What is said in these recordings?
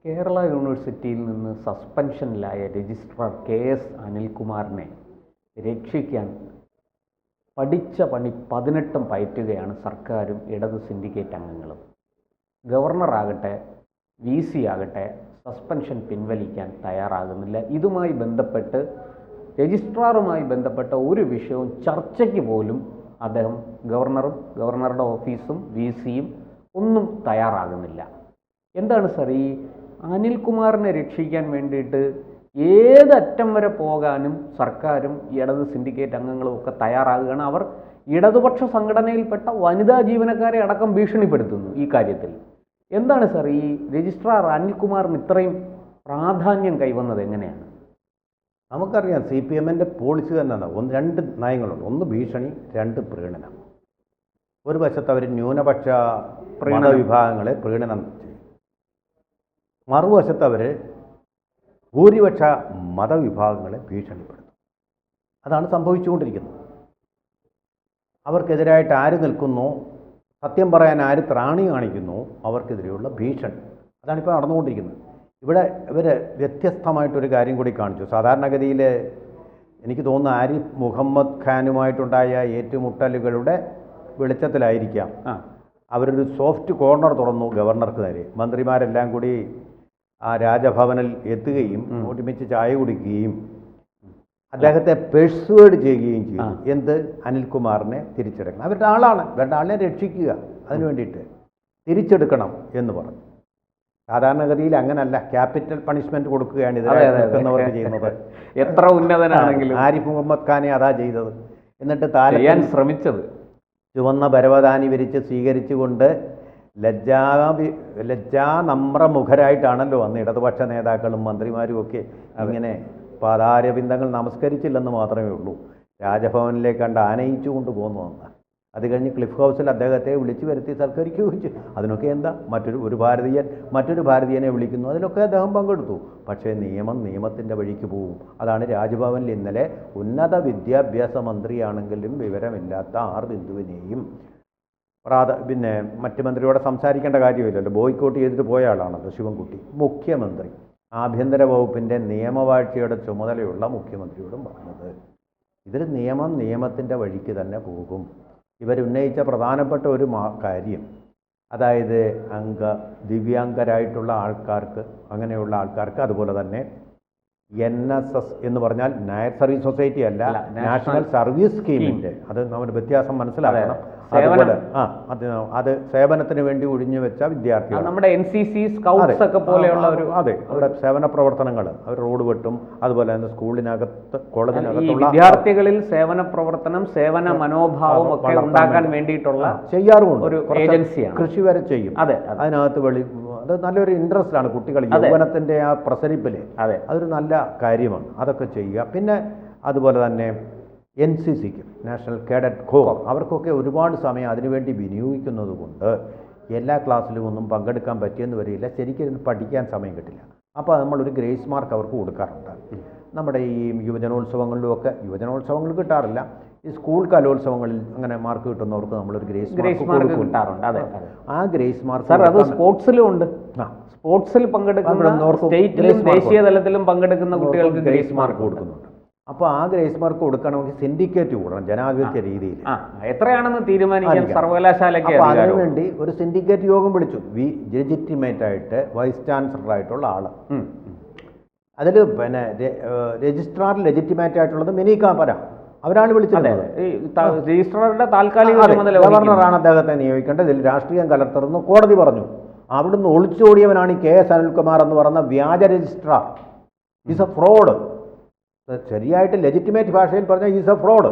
കേരള യൂണിവേഴ്സിറ്റിയിൽ നിന്ന് സസ്പെൻഷനിലായ registrar KS അനിൽകുമാറിനെ രക്ഷിക്കാൻ പഠിച്ച പണി 18 പയറ്റുകയാണ് സർക്കാരും ഇടത് സിൻഡിക്കേറ്റ് അംഗങ്ങളും. ഗവർണറാകട്ടെ VC ആകട്ടെ സസ്പെൻഷൻ പിൻവലിക്കാൻ തയ്യാറാകുന്നില്ല. ഇതുമായി ബന്ധപ്പെട്ട് രജിസ്ട്രാറുമായി ബന്ധപ്പെട്ട ഒരു വിഷയവും ചർച്ചയ്ക്ക് പോലും അദ്ദേഹം ഗവർണറും ഗവർണറുടെ ഓഫീസും VCയും ഒന്നും തയ്യാറാകുന്നില്ല. എന്താണ് സർ, ഈ അനിൽകുമാറിനെ രക്ഷിക്കാൻ വേണ്ടിയിട്ട് ഏതറ്റം വരെ പോകാനും സർക്കാരും ഇടത് സിൻഡിക്കേറ്റ് അംഗങ്ങളും ഒക്കെ തയ്യാറാകുകയാണ്. അവർ ഇടതുപക്ഷ സംഘടനയിൽപ്പെട്ട വനിതാ ജീവനക്കാരെ അടക്കം ഭീഷണിപ്പെടുത്തുന്നു ഈ കാര്യത്തിൽ. എന്താണ് സർ, ഈ രജിസ്ട്രാർ അനിൽകുമാറിന് ഇത്രയും പ്രാധാന്യം കൈവന്നത് എങ്ങനെയാണ്? നമുക്കറിയാം CPM-ൻ്റെ പോളിസി തന്നെയാണ്. രണ്ട് നയങ്ങളുണ്ട്. ഒന്ന് ഭീഷണി, രണ്ട് പ്രീണനം. ഒരു വശത്ത് അവർ ന്യൂനപക്ഷ മതവിഭാഗങ്ങളെ പ്രീണനം ചെയ്യും, മറുവശത്ത് അവർ ഭൂരിപക്ഷ മതവിഭാഗങ്ങളെ ഭീഷണിപ്പെടുത്തും. അതാണ് സംഭവിച്ചുകൊണ്ടിരിക്കുന്നത്. അവർക്കെതിരായിട്ട് ആര് നിൽക്കുന്നോ, സത്യം പറയാൻ ആര് ത്രാണി കാണിക്കുന്നു, അവർക്കെതിരെയുള്ള ഭീഷണി. അതാണിപ്പോൾ നടന്നുകൊണ്ടിരിക്കുന്നത്. ഇവിടെ ഇവർ വ്യത്യസ്തമായിട്ടൊരു കാര്യം കൂടി കാണിച്ചു. സാധാരണഗതിയിൽ എനിക്ക് തോന്നുന്നു ആരിഫ് മുഹമ്മദ് ഖാനുമായിട്ടുണ്ടായ ഏറ്റുമുട്ടലുകളുടെ വെളിച്ചത്തിലായിരിക്കാം അവരൊരു സോഫ്റ്റ് കോർണർ തുറന്നു ഗവർണർക്ക് നേരെ. മന്ത്രിമാരെല്ലാം കൂടി ആ രാജഭവനിൽ എത്തുകയും ഒരുമിച്ച് ചായ കുടിക്കുകയും അദ്ദേഹത്തെ പെർസ്വേഡ് ചെയ്യുകയും ചെയ്തു. എന്ത്? അനിൽകുമാറിനെ തിരിച്ചെടുക്കണം. അവരുടെ ആളാണ്, അവരുടെ ആളിനെ രക്ഷിക്കുക, അതിനു വേണ്ടിയിട്ട് തിരിച്ചെടുക്കണം എന്ന് പറഞ്ഞു. സാധാരണഗതിയിൽ അങ്ങനല്ല, ക്യാപിറ്റൽ പണിഷ്മെന്റ് കൊടുക്കുകയാണ് ഇതിനെ നിൽക്കുന്നവർക്ക് ചെയ്യുന്നത്. എത്ര ഉന്നതനാണെങ്കിലും ആരിഫ് മുഹമ്മദ് ഖാനെ അതാ ചെയ്തത്. എന്നിട്ട് ചെയ്യാൻ ശ്രമിച്ചത് ചുവന്ന പരവതാനി വിരിച്ച് സ്വീകരിച്ചുകൊണ്ട് ലജ്ജാനമ്രമുഖരായിട്ടാണല്ലോ അന്ന് ഇടതുപക്ഷ നേതാക്കളും മന്ത്രിമാരും ഒക്കെ ഇങ്ങനെ പാതാരബിന്ദങ്ങൾ നമസ്കരിച്ചില്ലെന്ന് മാത്രമേ ഉള്ളൂ. രാജഭവനിലേക്ക് കണ്ട് ആനയിച്ചു കൊണ്ട് പോന്നു വന്ന. അത് കഴിഞ്ഞ് ക്ലിഫ് ഹൗസിൽ അദ്ദേഹത്തെ വിളിച്ചു വരുത്തി സൽക്കരിക്കുകയും ചെയ്തു. അതിനൊക്കെ എന്താ, മറ്റൊരു ഭാരതീയനെ വിളിക്കുന്നു, അതിലൊക്കെ അദ്ദേഹം പങ്കെടുത്തു. പക്ഷേ നിയമത്തിൻ്റെ വഴിക്ക് പോകും. അതാണ് രാജ്ഭവനിൽ ഇന്നലെ ഉന്നത വിദ്യാഭ്യാസ മന്ത്രിയാണെങ്കിലും വിവരമില്ലാത്ത ആർ ബിന്ദുവിനെയും പിന്നെ മറ്റ് മന്ത്രിയോടെ സംസാരിക്കേണ്ട കാര്യമില്ലല്ലോ, ബോയ്ക്കോട്ട് ചെയ്തിട്ട് പോയ ആളാണല്ലോ ശിവൻകുട്ടി. മുഖ്യമന്ത്രി ആഭ്യന്തര വകുപ്പിൻ്റെ നിയമവാഴ്ചയുടെ ചുമതലയുള്ള മുഖ്യമന്ത്രിയോടും പറഞ്ഞത് ഇതിൽ നിയമത്തിൻ്റെ വഴിക്ക് തന്നെ പോകും. ഇവരുന്നയിച്ച പ്രധാനപ്പെട്ട ഒരു കാര്യം, അതായത് ദിവ്യാംഗരായിട്ടുള്ള ആൾക്കാർക്ക്, അങ്ങനെയുള്ള ആൾക്കാർക്ക്, അതുപോലെ തന്നെ NSS എന്ന് പറഞ്ഞാൽ നാഷണൽ സർവീസ് സൊസൈറ്റി അല്ല, നാഷണൽ സർവീസ് സ്കീമിൻ്റെ, അത് നമ്മൾ വ്യത്യാസം മനസ്സിലാക്കണം. അതുപോലെ അത് സേവനത്തിന് വേണ്ടി ഒഴിഞ്ഞു വെച്ച വിദ്യാർത്ഥികൾ, നമ്മുടെ NCC സ്കൗട്ട്സ് ഒക്കെ പോലെയുള്ള ഒരു അവിടെ സേവന പ്രവർത്തനങ്ങൾ, അവർ റോഡ് വെട്ടും, അതുപോലെ തന്നെ സ്കൂളിനകത്ത് കോളേജിനകത്തുള്ള വിദ്യാർത്ഥികളിൽ സേവന പ്രവർത്തനം, സേവന മനോഭാവം ഒക്കെ ഉണ്ടാക്കാൻ വേണ്ടിയിട്ടുള്ള ചെയ്യാറുമുണ്ട്. ഒരു ഏജൻസിയാണ്. കൃഷി വരെ ചെയ്യും. അതിനകത്ത് അത് നല്ലൊരു ഇൻട്രസ്റ്റ് ആണ് കുട്ടികൾ യൗവനത്തിൻ്റെ ആ പ്രസരിപ്പിൽ. അതൊരു നല്ല കാര്യമാണ്, അതൊക്കെ ചെയ്യുക. പിന്നെ അതുപോലെ തന്നെ NCCക്ക്, നാഷണൽ കേഡറ്റ് കോർ, അവർക്കൊക്കെ ഒരുപാട് സമയം അതിനുവേണ്ടി വിനിയോഗിക്കുന്നത് കൊണ്ട് എല്ലാ ക്ലാസ്സിലും ഒന്നും പങ്കെടുക്കാൻ പറ്റിയെന്ന് വരില്ല, ശരിക്കും പഠിക്കാൻ സമയം കിട്ടില്ല. അപ്പോൾ നമ്മളൊരു ഗ്രേസ് മാർക്ക് അവർക്ക് കൊടുക്കാറുണ്ട്. നമ്മുടെ ഈ യുവജനോത്സവങ്ങൾ കിട്ടാറില്ല, ഈ സ്കൂൾ കലോത്സവങ്ങളിൽ അങ്ങനെ മാർക്ക് കിട്ടുന്നവർക്ക് നമ്മളൊരു ഗ്രേസ് മാർക്ക് കിട്ടാറുണ്ട്. ആ ഗ്രേസ് മാർക്ക് അത് സ്പോർട്സിലും ഉണ്ട്. സ്പോർട്സിൽ പങ്കെടുക്കുന്നവർക്ക്, സ്റ്റേറ്റിലും ദേശീയ തലത്തിലും പങ്കെടുക്കുന്ന കുട്ടികൾക്ക് ഗ്രേസ് മാർക്ക് കൊടുക്കുന്നുണ്ട്. അപ്പോൾ ആ ഗ്രേസ് മാർക്ക് കൊടുക്കണമെങ്കിൽ സിൻഡിക്കേറ്റ് കൂടണം ജനാധിപത്യ രീതിയിൽ. എത്രയാണെന്ന് തീരുമാനിക്കാൻ സർവകലാശാലയ്ക്ക്. അപ്പോൾ അതിനുവേണ്ടി ഒരു സിൻഡിക്കേറ്റ് യോഗം വിളിച്ചു. ലെജിറ്റിമേറ്റ് ആയിട്ട് വൈസ് ചാൻസലറായിട്ടുള്ള ആൾ. അതിൽ പിന്നെ രജിസ്ട്രാർ ലെജിറ്റിമേറ്റ് ആയിട്ടുള്ളത് മിനി കാപ്പര, അവരാണ് വിളിച്ചത്. രജിസ്ട്രാറുടെ താൽക്കാലിക ഗവർണറാണ് അദ്ദേഹത്തെ നിയോഗിക്കേണ്ടത്. ഇതിൽ രാഷ്ട്രീയം കലർത്തരുന്നു കോടതി പറഞ്ഞു. അവിടുന്ന് ഒളിച്ചോടിയവനാണ് ഈ KS അനിൽകുമാർ എന്ന് പറയുന്ന വ്യാജ രജിസ്ട്രാർ. Is a fraud. ശരിയായിട്ട് ലെജിറ്റിമേറ്റ് ഭാഷയിൽ പറഞ്ഞാൽ is a fraud.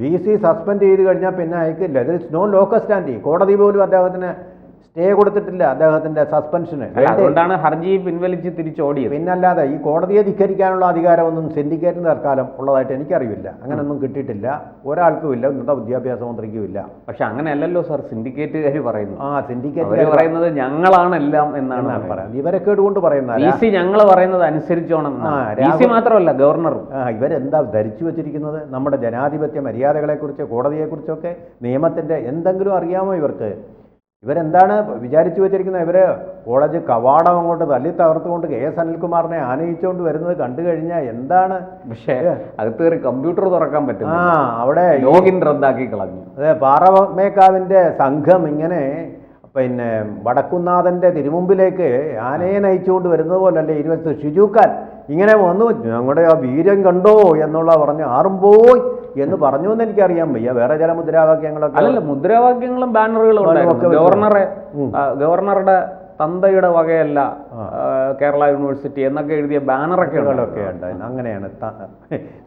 VC suspend ചെയ്ത് കഴിഞ്ഞാൽ പിന്നെ അയക്ക് there is no locus standi. കോടതി പോലും അദ്ദേഹത്തിന് സ്റ്റേ കൊടുത്തിട്ടില്ല അദ്ദേഹത്തിന്റെ സസ്പെൻഷന്. അതുകൊണ്ടാണ് ഹർജി പിൻവലിച്ച് തിരിച്ചോടിയത്. പിന്നല്ലാതെ ഈ കോടതിയെ ധിക്കരിക്കാനുള്ള അധികാരമൊന്നും സിൻഡിക്കേറ്റിന് തൽക്കാലം ഉള്ളതായിട്ട് എനിക്കറിയില്ല. അങ്ങനെയൊന്നും കിട്ടിയിട്ടില്ല, ഒരാൾക്കുമില്ല, ഉന്നത വിദ്യാഭ്യാസ മന്ത്രിക്കും ഇല്ല. പക്ഷെ അങ്ങനെയല്ലല്ലോ സാർ സിൻഡിക്കേറ്റുകാർ പറയുന്നു. സിൻഡിക്കേറ്റ് പറയുന്നത് ഞങ്ങളാണ് എല്ലാം എന്നാണ് പറയുന്നത്. ഇവരൊക്കെ കൊണ്ട് പറയുന്നത് VC ഞങ്ങൾ പറയുന്നത് അനുസരിച്ചോണം. VC മാത്രമല്ല, ഗവർണറും. ഇവരെന്താ ധരിച്ചു വെച്ചിരിക്കുന്നത്? നമ്മുടെ ജനാധിപത്യ മര്യാദകളെക്കുറിച്ച്, കോടതിയെക്കുറിച്ചൊക്കെ, നിയമത്തിന്റെ എന്തെങ്കിലും അറിയാമോ ഇവർക്ക്? ഇവരെന്താണ് വിചാരിച്ചു വെച്ചിരിക്കുന്നത്? ഇവർ കോളേജ് കവാടം അങ്ങോട്ട് തല്ലി തകർത്തുകൊണ്ട് KS അനിൽകുമാറിനെ ആനയിച്ചുകൊണ്ട് വരുന്നത് കണ്ടു കഴിഞ്ഞാൽ എന്താണ്? പക്ഷേ അകത്ത് കയറി കമ്പ്യൂട്ടർ തുറക്കാൻ പറ്റും. അവിടെ ലോഗിൻ റദ്ദാക്കി കളഞ്ഞു. അതെ, പാറമേക്കാവിൻ്റെ സംഘം ഇങ്ങനെ പിന്നെ വടക്കുന്നാഥൻ്റെ തിരുമുമ്പിലേക്ക് ആനയെ നയിച്ചുകൊണ്ട് വരുന്നത് പോലല്ലേ ഇരുപത്തി ഷിജുഖാൻ ഇങ്ങനെ വന്നു, ഞങ്ങളുടെ ആ വീര്യം കണ്ടോ എന്നുള്ള പറഞ്ഞ് ആറുമ്പോയി എന്ന് പറഞ്ഞു എന്ന് എനിക്കറിയാൻ വയ്യ. വേറെ ചില മുദ്രാവാക്യങ്ങളൊക്കെ അല്ലല്ല, മുദ്രാവാക്യങ്ങളും ബാനറുകളും ഗവർണറുടെ തന്തയുടെ വകയല്ല കേരള യൂണിവേഴ്സിറ്റി എന്നൊക്കെ എഴുതിയ ബാനറൊക്കെ ഉണ്ട്. അങ്ങനെയാണ്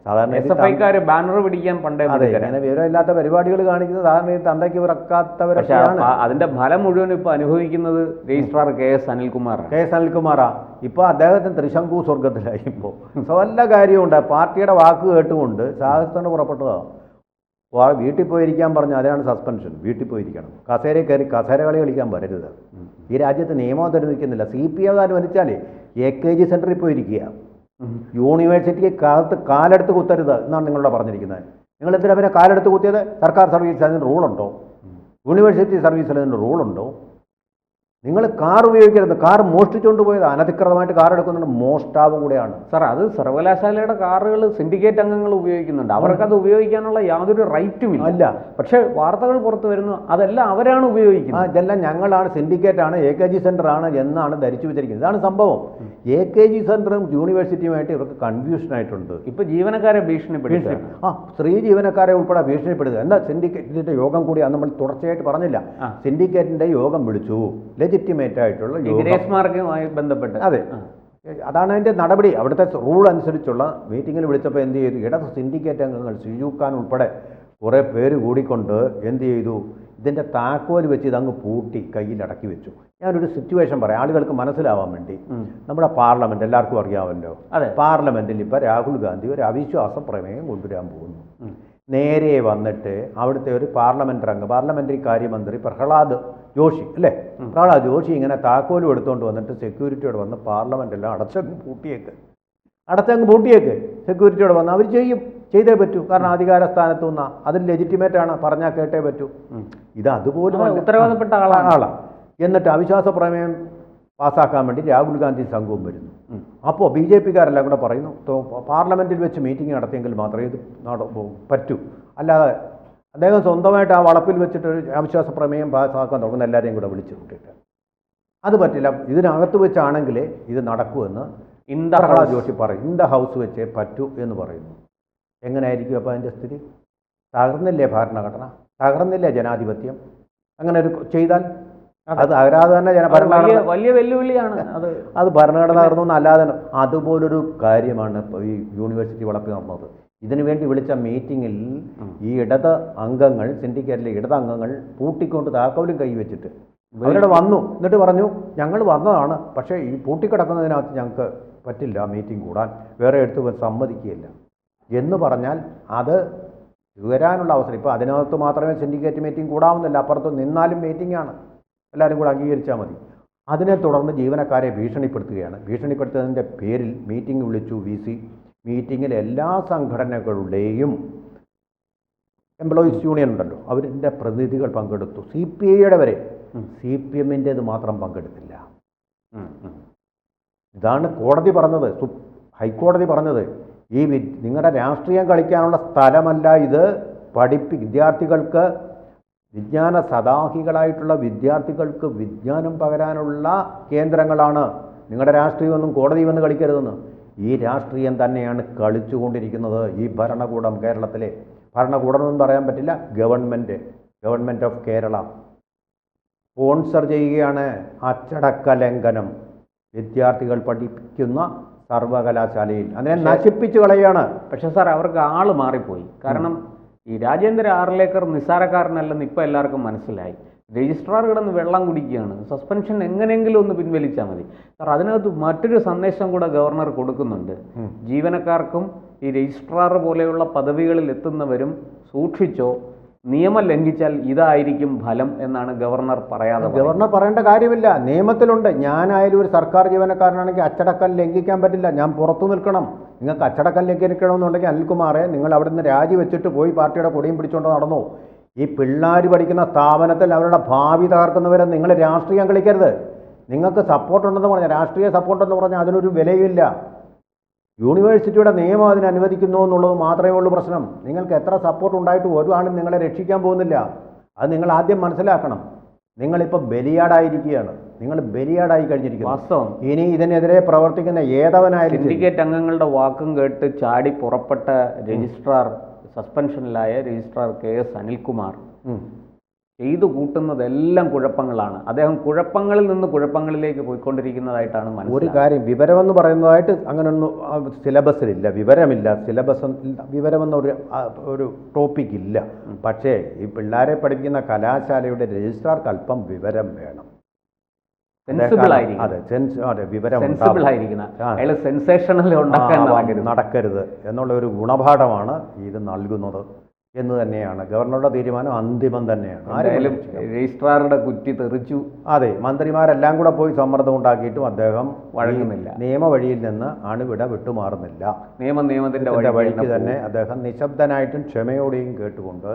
സാധാരണ SFIക്കാര് ബാനർ പിടിക്കാൻ പണ്ടേ. അങ്ങനെ വിവരമില്ലാത്ത പരിപാടികൾ കാണിക്കുന്നത് സാധാരണ തന്തയ്ക്ക് പിറക്കാത്തവരൊക്കെയാണ്. അതിന്റെ ഫലം മുഴുവൻ ഇപ്പൊ അനുഭവിക്കുന്നത് രജിസ്ട്രാർ KS അനിൽകുമാറാ. ഇപ്പൊ അദ്ദേഹത്തിന് ത്രിശങ്കു സ്വർഗത്തിലായി. ഇപ്പോൾ വല്ല കാര്യമുണ്ട്. പാർട്ടിയുടെ വാക്ക് കേട്ടുകൊണ്ട് സാഹസത്തോട് പുറപ്പെട്ടതാണ്. വീട്ടിൽ പോയിരിക്കാൻ പറഞ്ഞു, അതിനാണ് സസ്പെൻഷൻ. വീട്ടിൽ പോയിരിക്കണം. കസേരയിൽ കയറി കസേര കളി കളിക്കാൻ വരരുത്. ഈ രാജ്യത്ത് നിയമം അനുവദിക്കുന്നില്ല. CPM അനുവദിച്ചാൽ AKG സെൻറ്ററിൽ പോയിരിക്കുക. യൂണിവേഴ്സിറ്റിക്ക് കാലെടുത്ത് കുത്തരുത് എന്നാണ് നിങ്ങളോട് പറഞ്ഞിരിക്കുന്നത്. നിങ്ങൾ എന്തിനാ പിന്നെ കാലെടുത്ത് കുത്തിയത്? സർക്കാർ സർവീസ് അതിന് റൂളുണ്ടോ? യൂണിവേഴ്സിറ്റി സർവീസിൽ അതിന് റൂളുണ്ടോ? നിങ്ങൾ കാർ ഉപയോഗിക്കരുത്. കാർ മോഷ്ടിച്ചുകൊണ്ട് പോയത് അനധികൃതമായിട്ട് കാർ എടുക്കുന്നുണ്ട്, മോഷ്ടാവും കൂടെയാണ് സാർ. അത് സർവകലാശാലയുടെ കാറുകൾ സിൻഡിക്കേറ്റ് അംഗങ്ങൾ ഉപയോഗിക്കുന്നുണ്ട്. അവർക്കത് ഉപയോഗിക്കാനുള്ള യാതൊരു റൈറ്റും ഇല്ല. പക്ഷേ വാർത്തകൾ പുറത്തു വരുന്നു അതെല്ലാം അവരാണ് ഉപയോഗിക്കുന്നത്. ഇതെല്ലാം ഞങ്ങളാണ്, സിൻഡിക്കേറ്റ് ആണ്, AKG സെൻറ്റർ ആണ് എന്നാണ് ധരിച്ചു വെച്ചിരിക്കുന്നത്. ഇതാണ് സംഭവം. AKG സെൻറ്ററും യൂണിവേഴ്സിറ്റിയുമായിട്ട് ഇവർക്ക് കൺഫ്യൂഷൻ ആയിട്ടുണ്ട്. ഇപ്പൊ ജീവനക്കാരെ ഭീഷണിപ്പെടുത്തുക, സ്ത്രീ ജീവനക്കാരെ ഉൾപ്പെടെ ഭീഷണിപ്പെടുത്തുക. എന്താ സിൻഡിക്കേറ്റിന്റെ യോഗം കൂടി അന്ന് നമ്മൾ തുടർച്ചയായിട്ട് പറഞ്ഞില്ല. സിൻഡിക്കേറ്റിന്റെ യോഗം വിളിച്ചു, ലെജിറ്റിമേറ്റ് ആയിട്ടുള്ള ഗ്രേസ് മാർക്കുമായി ബന്ധപ്പെട്ട്. അതെ, അതാണ് അതിൻ്റെ നടപടി. അവിടുത്തെ റൂൾ അനുസരിച്ചുള്ള മീറ്റിങ്ങിൽ വിളിച്ചപ്പോൾ എന്ത് ചെയ്തു? ഇടത് സിൻഡിക്കേറ്റ് അംഗങ്ങൾ ഷിജുഖാൻ ഉൾപ്പെടെ കുറേ പേര് കൂടിക്കൊണ്ട് എന്ത് ചെയ്തു? ഇതിൻ്റെ താക്കോൽ വെച്ച് ഇതങ്ങ് പൂട്ടി കയ്യിലടക്കി വെച്ചു. ഞാനൊരു സിറ്റുവേഷൻ പറയാം ആളുകൾക്ക് മനസ്സിലാവാൻ വേണ്ടി. നമ്മുടെ പാർലമെൻറ്റ് എല്ലാവർക്കും അറിയാമല്ലോ. പാർലമെൻറ്റിൽ ഇപ്പോൾ രാഹുൽ ഗാന്ധി ഒരു അവിശ്വാസ പ്രമേയം കൊണ്ടുവരാൻ പോകുന്നു. നേരെ വന്നിട്ട് അവിടുത്തെ ഒരു പാർലമെൻ്ററി കാര്യമന്ത്രി പ്രഹ്ലാദ് ജോഷി അല്ലേ, പ്രഹ്ലാദ് ജോഷി ഇങ്ങനെ താക്കോലും എടുത്തുകൊണ്ട് വന്നിട്ട് സെക്യൂരിറ്റിയോട് വന്ന് പാർലമെൻറ്റെല്ലാം അടച്ചങ്ങ് പൂട്ടിയേക്ക് സെക്യൂരിറ്റിയോട് വന്ന് അവർ ചെയ്തേ പറ്റൂ. കാരണം അധികാര സ്ഥാനത്ത് നിന്നാ അതിൽ ലെജിറ്റിമേറ്റ് ആണ്, പറഞ്ഞാൽ കേട്ടേ പറ്റൂ. ഇത് അതുപോലും ഉത്തരവാദപ്പെട്ട ആളാണ്. എന്നിട്ട് അവിശ്വാസ പ്രമേയം പാസ്സാക്കാൻ വേണ്ടി രാഹുൽ ഗാന്ധി സംഘവും വരുന്നു. അപ്പോൾ BJPക്കാരെല്ലാം കൂടെ പറയുന്നു പാർലമെൻറ്റിൽ വെച്ച് മീറ്റിംഗ് നടത്തിയെങ്കിൽ മാത്രമേ ഇത് പറ്റൂ, അല്ലാതെ അദ്ദേഹം സ്വന്തമായിട്ട് ആ വളപ്പിൽ വെച്ചിട്ട് അവിശ്വാസ പ്രമേയം പാസ്സാക്കാൻ തുടങ്ങുന്ന എല്ലാവരെയും കൂടെ വിളിച്ചു കൂട്ടിയിട്ട് അത് പറ്റില്ല. ഇതിനകത്ത് വെച്ചാണെങ്കിൽ ഇത് നടക്കുമെന്ന് പ്രഹ്ലാദ് ജോഷി പറയും. ഇൻ ദ ഹൗസ് വെച്ചേ പറ്റൂ എന്ന് പറയുന്നു. എങ്ങനെയായിരിക്കും അപ്പോൾ അതിൻ്റെ സ്ഥിതി? തകർന്നില്ലേ ഭരണഘടന? തകർന്നില്ലേ ജനാധിപത്യം? അങ്ങനെ ഒരു ചെയ്താൽ അത് തകരാതെ തന്നെ വലിയ വെല്ലുവിളിയാണ്. അത് ഭരണഘടന തകർന്നു അല്ലാതെ അതുപോലൊരു കാര്യമാണ് ഇപ്പോൾ ഈ യൂണിവേഴ്സിറ്റി വളപ്പിൽ നടന്നത്. ഇതിനു വേണ്ടി വിളിച്ച മീറ്റിങ്ങിൽ ഈ ഇടത് അംഗങ്ങൾ, സിൻഡിക്കേറ്റിലെ ഇടത് അംഗങ്ങൾ പൂട്ടിക്കൊണ്ട് താക്കോലും കൈവച്ചിട്ട് അവരുടെ വന്നു. എന്നിട്ട് പറഞ്ഞു ഞങ്ങൾ വന്നതാണ്, പക്ഷേ ഈ പൂട്ടിക്കിടക്കുന്നതിനകത്ത് ഞങ്ങൾക്ക് പറ്റില്ല മീറ്റിംഗ് കൂടാൻ, വേറെ എടുത്ത് സമ്മതിക്കുകയില്ല എന്ന് പറഞ്ഞാൽ അത് വരാനുള്ള അവസരം. ഇപ്പോൾ അതിനകത്ത് മാത്രമേ സിൻഡിക്കേറ്റ് മീറ്റിംഗ് കൂടാവുന്നില്ല, അപ്പുറത്ത് നിന്നാലും മീറ്റിംഗാണ്, എല്ലാവരും കൂടെ അംഗീകരിച്ചാൽ മതി. അതിനെ തുടർന്ന് ജീവനക്കാരെ ഭീഷണിപ്പെടുത്തുകയാണ്. ഭീഷണിപ്പെടുത്തുന്നതിൻ്റെ പേരിൽ മീറ്റിംഗ് വിളിച്ചു VC. മീറ്റിങ്ങിൽ എല്ലാ സംഘടനകളുടെയും എംപ്ലോയീസ് യൂണിയൻ ഉണ്ടല്ലോ, അവരുടെ പ്രതിനിധികൾ പങ്കെടുത്തു. CPIയുടെ വരെ. CPMൻ്റേത് മാത്രം പങ്കെടുത്തില്ല. ഇതാണ് കോടതി പറഞ്ഞത്, ഹൈക്കോടതി പറഞ്ഞത്. ഈ നിങ്ങളുടെ രാഷ്ട്രീയം കളിക്കാനുള്ള സ്ഥലമല്ല ഇത്. വിദ്യാർത്ഥികൾക്ക്, വിജ്ഞാന സദാഹികളായിട്ടുള്ള വിദ്യാർത്ഥികൾക്ക് വിജ്ഞാനം പകരാനുള്ള കേന്ദ്രങ്ങളാണ്. നിങ്ങളുടെ രാഷ്ട്രീയമൊന്നും കോടതി വന്ന് കളിക്കരുതെന്ന്. ഈ രാഷ്ട്രീയം തന്നെയാണ് കളിച്ചുകൊണ്ടിരിക്കുന്നത് ഈ ഭരണകൂടം. കേരളത്തിലെ ഭരണകൂടമെന്ന് പറയാൻ പറ്റില്ല, ഗവൺമെൻറ് ഓഫ് കേരള സ്പോൺസർ ചെയ്യുകയാണ് അച്ചടക്ക ലംഘനം. വിദ്യാർത്ഥികൾ പഠിക്കുന്ന സർവകലാശാലയിൽ അതിനെ നശിപ്പിച്ചു കളയാണ്. പക്ഷേ സാർ അവർക്ക് ആള് മാറിപ്പോയി. കാരണം ഈ രാജേന്ദ്ര ആർലേക്കർ നിസ്സാരക്കാരനല്ലെന്ന് ഇപ്പം എല്ലാവർക്കും മനസ്സിലായി. രജിസ്ട്രാർ കിടന്ന് വെള്ളം കുടിക്കുകയാണ്. സസ്പെൻഷൻ എങ്ങനെയെങ്കിലും ഒന്ന് പിൻവലിച്ചാൽ മതി. സാർ അതിനകത്ത് മറ്റൊരു സന്ദേശം കൂടെ ഗവർണർ കൊടുക്കുന്നുണ്ട്. ജീവനക്കാർക്കും ഈ രജിസ്ട്രാർ പോലെയുള്ള പദവികളിൽ എത്തുന്നവരും സൂക്ഷിച്ചോ, നിയമം ലംഘിച്ചാൽ ഇതായിരിക്കും ഫലം എന്നാണ് ഗവർണർ പറയാതെ. ഗവർണർ പറയേണ്ട കാര്യമില്ല, നിയമത്തിലുണ്ട്. ഞാനായാലും ഒരു സർക്കാർ ജീവനക്കാരനാണെങ്കിൽ അച്ചടക്കം ലംഘിക്കാൻ പറ്റില്ല, ഞാൻ പുറത്തു നിൽക്കണം. നിങ്ങൾക്ക് അച്ചടക്കം ലംഘിക്കണമെന്നുണ്ടെങ്കിൽ അനിൽകുമാറെ നിങ്ങൾ അവിടെ നിന്ന് രാജിവെച്ചിട്ട് പോയി പാർട്ടിയുടെ കൊടിയും പിടിച്ചുകൊണ്ട് നടന്നു. ഈ പിള്ളേർ പഠിക്കുന്ന സ്ഥാപനത്തിൽ അവരുടെ ഭാവി തകർക്കുന്നവരെ നിങ്ങൾ രാഷ്ട്രീയം കളിക്കരുത്. നിങ്ങൾക്ക് സപ്പോർട്ടുണ്ടെന്ന് പറഞ്ഞാൽ, രാഷ്ട്രീയ സപ്പോർട്ടെന്ന് പറഞ്ഞാൽ അതിനൊരു വിലയില്ല. യൂണിവേഴ്സിറ്റിയുടെ നിയമം അതിന് അനുവദിക്കുന്നു എന്നുള്ളത് മാത്രമേ ഉള്ളൂ പ്രശ്നം. നിങ്ങൾക്ക് എത്ര സപ്പോർട്ട് ഉണ്ടായിട്ട് ഒരു ആളും നിങ്ങളെ രക്ഷിക്കാൻ പോകുന്നില്ല. അത് നിങ്ങൾ ആദ്യം മനസ്സിലാക്കണം. നിങ്ങളിപ്പോൾ ബലിയാടായിരിക്കുകയാണ്. നിങ്ങൾ ബലിയാടായി കഴിഞ്ഞിരിക്കുന്നു. വാസ്തവം. ഇനി ഇതിനെതിരെ പ്രവർത്തിക്കുന്ന ഏതവനായാലും സിൻഡിക്കേറ്റ് അംഗങ്ങളുടെ വാക്കും കേട്ട് ചാടി പുറപ്പെട്ട രജിസ്ട്രാർ, സസ്പെൻഷനിലായ രജിസ്ട്രാർ KS അനിൽകുമാർ ചെയ്തു കൂട്ടുന്നതെല്ലാം കുഴപ്പങ്ങളാണ്. അദ്ദേഹം കുഴപ്പങ്ങളിൽ നിന്ന് കുഴപ്പങ്ങളിലേക്ക് പോയിക്കൊണ്ടിരിക്കുന്നതായിട്ടാണ് ഒരു മനസ്സിലാക്കുന്നത്. കാര്യം, വിവരമെന്ന് പറയുന്നതായിട്ട് അങ്ങനെയൊന്നും സിലബസിലില്ല. വിവരമില്ല, സിലബസ് വിവരമെന്നൊരു ഒരു ടോപ്പിക് ഇല്ല. പക്ഷേ ഈ പിള്ളേരെ പഠിപ്പിക്കുന്ന കലാശാലയുടെ രജിസ്ട്രാർക്ക് അല്പം വിവരം വേണം. സെൻസിബിൾ ആയിരിക്കും. അതെ, വിവരം സെൻസിബിൾ ആയിരിക്കണം. അയാൾ സെൻസേഷണൽ ഉണ്ടാക്കാൻ നടക്കരുത് എന്നുള്ള ഒരു ഗുണപാഠമാണ് ഇത് നൽകുന്നത് എന്ന് തന്നെയാണ്. ഗവർണറുടെ തീരുമാനം അന്തിമം തന്നെയാണ്. ആരെങ്കിലും രജിസ്ട്രാറുടെ കുറ്റി തെറിച്ചു. അതെ, മന്ത്രിമാരെല്ലാം കൂടെ പോയി സമ്മർദ്ദം ഉണ്ടാക്കിയിട്ടും അദ്ദേഹം വഴങ്ങുന്നില്ല. നിയമവഴിയിൽ നിന്ന് അണുവിട വിട്ടുമാറുന്നില്ല. നിയമത്തിന്റെ വഴിക്ക് തന്നെ അദ്ദേഹം നിശബ്ദനായിട്ടും ക്ഷമയോടെയും കേട്ടുകൊണ്ട്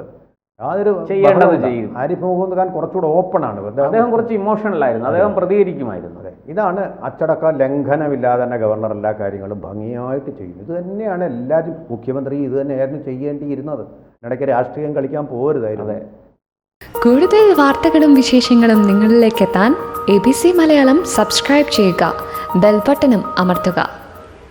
യാതൊരു ചെയ്യേണ്ടത് ചെയ്യും. ആരിഫ് മുഹമ്മദ് ഖാൻ കുറച്ചുകൂടെ ഓപ്പൺ ആണ്. അദ്ദേഹം കുറച്ച് ഇമോഷണൽ ആയിരുന്നു. അദ്ദേഹം പ്രതികരിക്കുമായിരുന്നു. അതെ, ഇതാണ് അച്ചടക്ക ലംഘനമില്ലാതെ തന്നെ ഗവർണർ എല്ലാ കാര്യങ്ങളും ഭംഗിയായിട്ട് ചെയ്യും. ഇത് തന്നെയാണ് എല്ലാവരും, മുഖ്യമന്ത്രി ഇത് തന്നെയായിരുന്നു ചെയ്യേണ്ടിയിരുന്നത്. ഇടയ്ക്ക് രാഷ്ട്രീയം കളിക്കാൻ പോരുതായിരുന്നു. കൂടുതൽ വാർത്തകളും വിശേഷങ്ങളും നിങ്ങളിലേക്ക് എത്താൻ ABC മലയാളം സബ്സ്ക്രൈബ് ചെയ്യുക, ബെൽബട്ടനും അമർത്തുക.